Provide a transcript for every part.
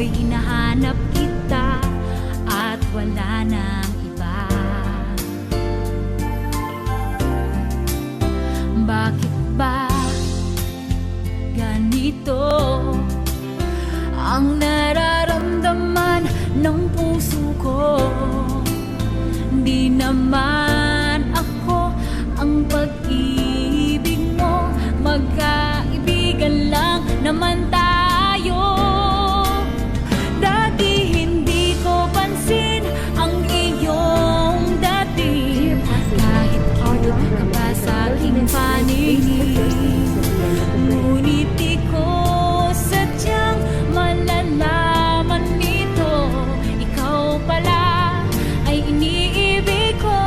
Mo'y hinahanap kita at wala nang iba. Bakit ba ganito ang nararamdaman ng puso ko? Di naman ako ang pag-ibig mo, magkaibigan lang naman tayo. Dati hindi ko pansin ang iyong dating, kahit cute ka pa sa aking paningin. Ngunit di ko sadyang malalaman nito, ikaw pala ay iniibig ko.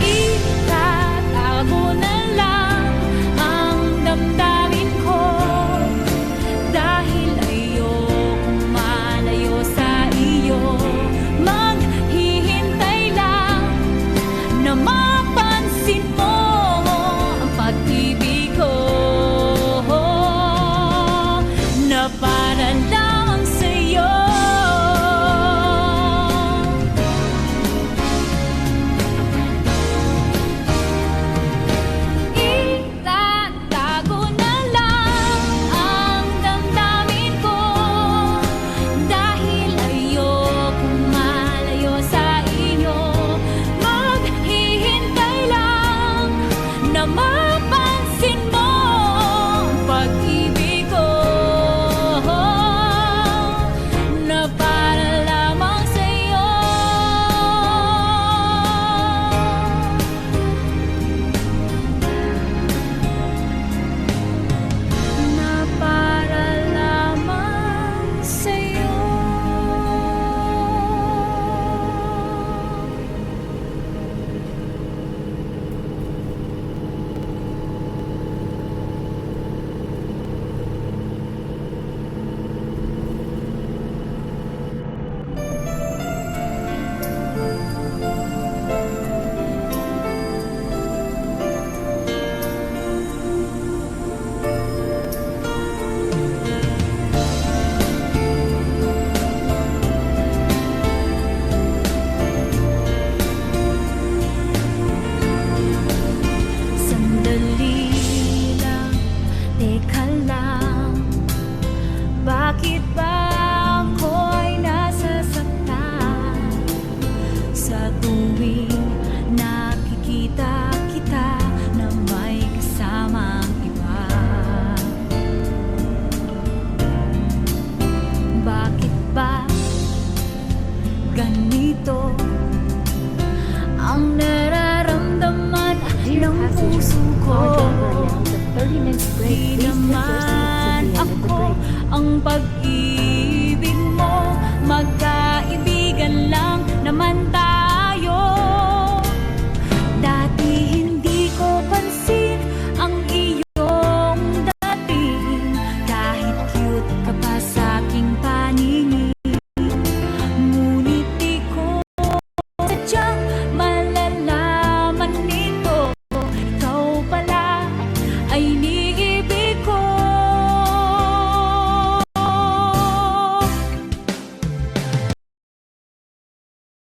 Itatago na lang ang damdamin ko, dahil ayokong malayo sa iyo. Maghihintay lang na mapansin mo ang pag-ibig ko, na para lang sa'yo. Itatago na lang ang damdamin ko, dahil ayokong malayo sa iyo. Maghihintay lang na mapansin mo ang pag-ibig ko, na para lamang sa'yo. Na para lamang sa'yo. Sandali lang, teka lang, bakit ba ako ay nasasaktan sa tuwing nakikita kita na may kasamang iba? Bakit ba ganito ang nararamdaman ng puso ko? Di naman ako ang pag-ibig